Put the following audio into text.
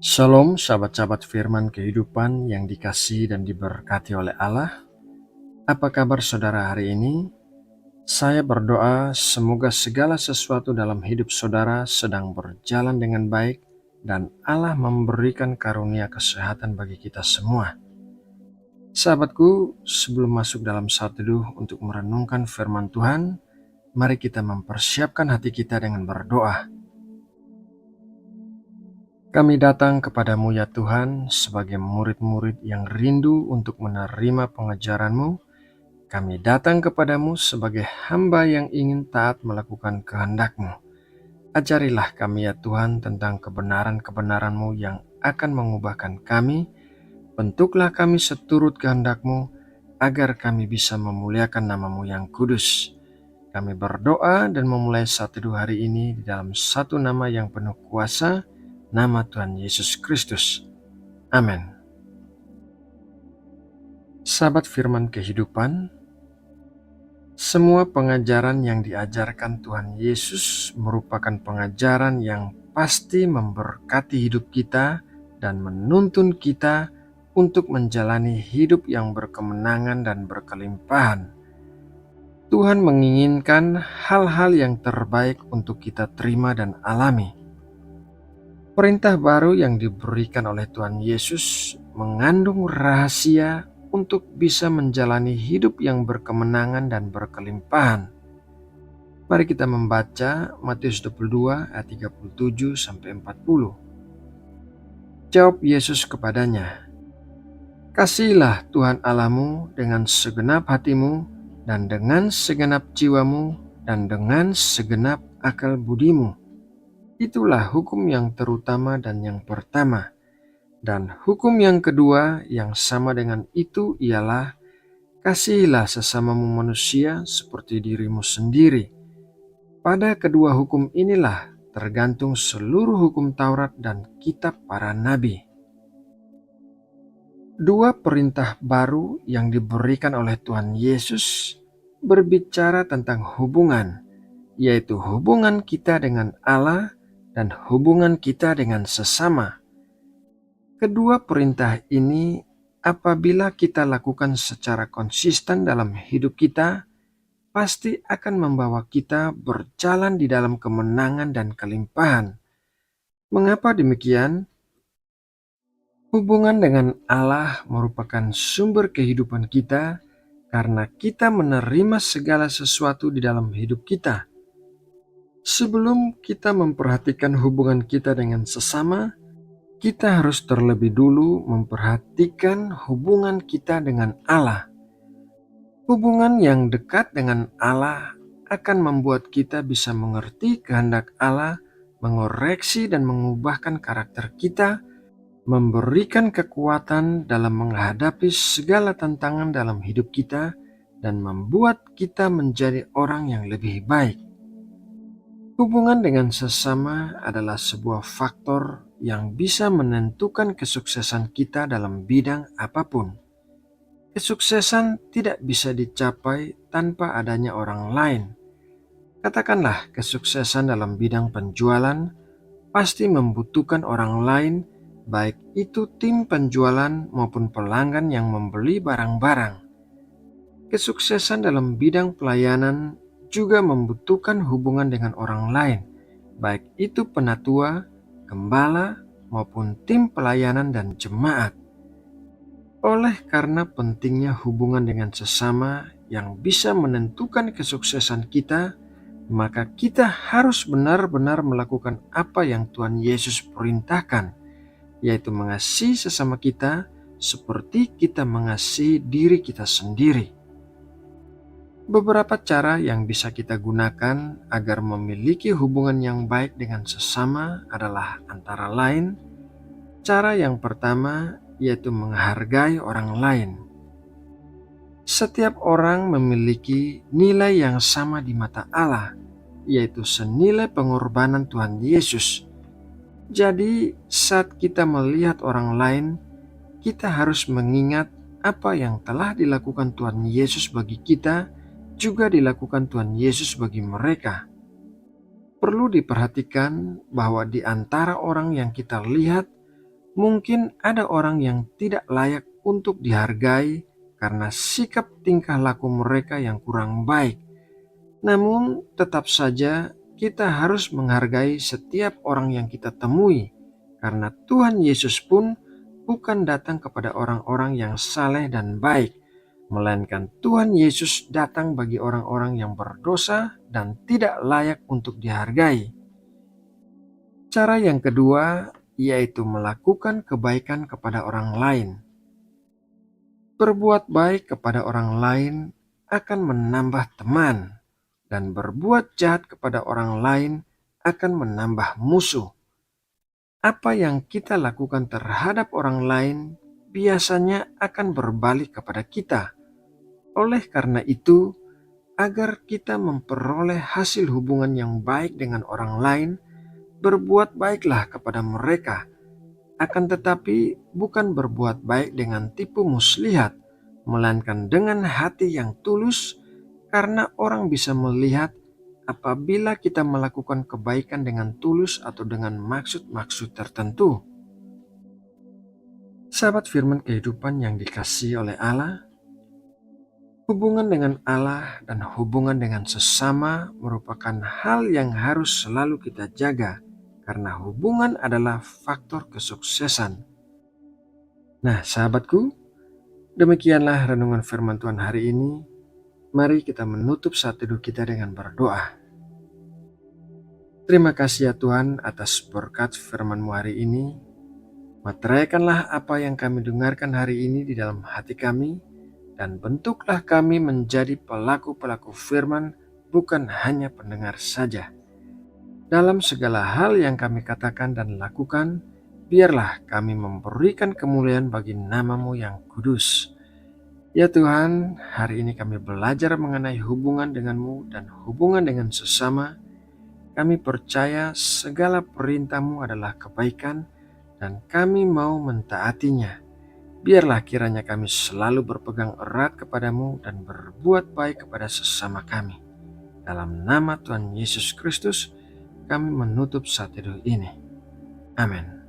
Shalom sahabat-sahabat firman kehidupan yang dikasihi dan diberkati oleh Allah. Apa kabar saudara hari ini? Saya berdoa semoga segala sesuatu dalam hidup saudara sedang berjalan dengan baik dan Allah memberikan karunia kesehatan bagi kita semua. Sahabatku, sebelum masuk dalam saat teduh untuk merenungkan firman Tuhan, mari kita mempersiapkan hati kita dengan berdoa. Kami datang kepadamu ya Tuhan sebagai murid-murid yang rindu untuk menerima pengajaran-Mu. Kami datang kepadamu sebagai hamba yang ingin taat melakukan kehendak-Mu. Ajarilah kami ya Tuhan tentang kebenaran-kebenaran-Mu yang akan mengubahkan kami. Bentuklah kami seturut kehendak-Mu agar kami bisa memuliakan nama-Mu yang kudus. Kami berdoa dan memulai saat teduh hari ini di dalam satu nama yang penuh kuasa, nama Tuhan Yesus Kristus. Amin. Sahabat firman kehidupan, semua pengajaran yang diajarkan Tuhan Yesus merupakan pengajaran yang pasti memberkati hidup kita dan menuntun kita untuk menjalani hidup yang berkemenangan dan berkelimpahan. Tuhan menginginkan hal-hal yang terbaik untuk kita terima dan alami. Perintah baru yang diberikan oleh Tuhan Yesus mengandung rahasia untuk bisa menjalani hidup yang berkemenangan dan berkelimpahan. Mari kita membaca Matius 22 ayat 37-40. Jawab Yesus kepadanya, "Kasihilah Tuhan Allahmu dengan segenap hatimu dan dengan segenap jiwamu dan dengan segenap akal budimu. Itulah hukum yang terutama dan yang pertama. Dan hukum yang kedua yang sama dengan itu ialah, kasihilah sesamamu manusia seperti dirimu sendiri. Pada kedua hukum inilah tergantung seluruh hukum Taurat dan kitab para nabi." Dua perintah baru yang diberikan oleh Tuhan Yesus berbicara tentang hubungan, yaitu hubungan kita dengan Allah dan hubungan kita dengan sesama. Kedua perintah ini apabila kita lakukan secara konsisten dalam hidup kita, pasti akan membawa kita berjalan di dalam kemenangan dan kelimpahan. Mengapa demikian? Hubungan dengan Allah merupakan sumber kehidupan kita karena kita menerima segala sesuatu di dalam hidup kita. Sebelum kita memperhatikan hubungan kita dengan sesama, kita harus terlebih dulu memperhatikan hubungan kita dengan Allah. Hubungan yang dekat dengan Allah akan membuat kita bisa mengerti kehendak Allah, mengoreksi dan mengubahkan karakter kita, memberikan kekuatan dalam menghadapi segala tantangan dalam hidup kita, dan membuat kita menjadi orang yang lebih baik. Hubungan dengan sesama adalah sebuah faktor yang bisa menentukan kesuksesan kita dalam bidang apapun. Kesuksesan tidak bisa dicapai tanpa adanya orang lain. Katakanlah kesuksesan dalam bidang penjualan pasti membutuhkan orang lain, baik itu tim penjualan maupun pelanggan yang membeli barang-barang. Kesuksesan dalam bidang pelayanan juga membutuhkan hubungan dengan orang lain, baik itu penatua, gembala, maupun tim pelayanan dan jemaat. Oleh karena pentingnya hubungan dengan sesama yang bisa menentukan kesuksesan kita, maka kita harus benar-benar melakukan apa yang Tuhan Yesus perintahkan, yaitu mengasihi sesama kita seperti kita mengasihi diri kita sendiri. Beberapa cara yang bisa kita gunakan agar memiliki hubungan yang baik dengan sesama adalah antara lain, cara yang pertama yaitu menghargai orang lain. Setiap orang memiliki nilai yang sama di mata Allah, yaitu senilai pengorbanan Tuhan Yesus. Jadi saat kita melihat orang lain, kita harus mengingat apa yang telah dilakukan Tuhan Yesus bagi kita, juga dilakukan Tuhan Yesus bagi mereka. Perlu diperhatikan bahwa di antara orang yang kita lihat, Mungkin ada orang yang tidak layak untuk dihargai karena sikap tingkah laku mereka yang kurang baik. Namun, tetap saja kita harus menghargai setiap orang yang kita temui, karena Tuhan Yesus pun bukan datang kepada orang-orang yang saleh dan baik, melainkan Tuhan Yesus datang bagi orang-orang yang berdosa dan tidak layak untuk dihargai. Cara yang kedua yaitu melakukan kebaikan kepada orang lain. Berbuat baik kepada orang lain akan menambah teman, dan berbuat jahat kepada orang lain akan menambah musuh. Apa yang kita lakukan terhadap orang lain biasanya akan berbalik kepada kita. Oleh karena itu, agar kita memperoleh hasil hubungan yang baik dengan orang lain, berbuat baiklah kepada mereka. Akan tetapi bukan berbuat baik dengan tipu muslihat, melainkan dengan hati yang tulus, karena orang bisa melihat apabila kita melakukan kebaikan dengan tulus atau dengan maksud-maksud tertentu. Sahabat firman kehidupan yang dikasihi oleh Allah, hubungan dengan Allah dan hubungan dengan sesama merupakan hal yang harus selalu kita jaga, karena hubungan adalah faktor kesuksesan. Nah, sahabatku, demikianlah renungan firman Tuhan hari ini. Mari kita menutup saat teduh kita dengan berdoa. Terima kasih ya Tuhan atas berkat firman-Mu hari ini. Materaikanlah apa yang kami dengarkan hari ini di dalam hati kami, dan bentuklah kami menjadi pelaku-pelaku firman, bukan hanya pendengar saja. Dalam segala hal yang kami katakan dan lakukan, biarlah kami memberikan kemuliaan bagi nama-Mu yang kudus. Ya Tuhan, hari ini kami belajar mengenai hubungan dengan-Mu dan hubungan dengan sesama. Kami percaya segala perintah-Mu adalah kebaikan dan kami mau mentaatinya. Biarlah kiranya kami selalu berpegang erat kepadamu dan berbuat baik kepada sesama kami. Dalam nama Tuhan Yesus Kristus, kami menutup saat teduh ini. Amin.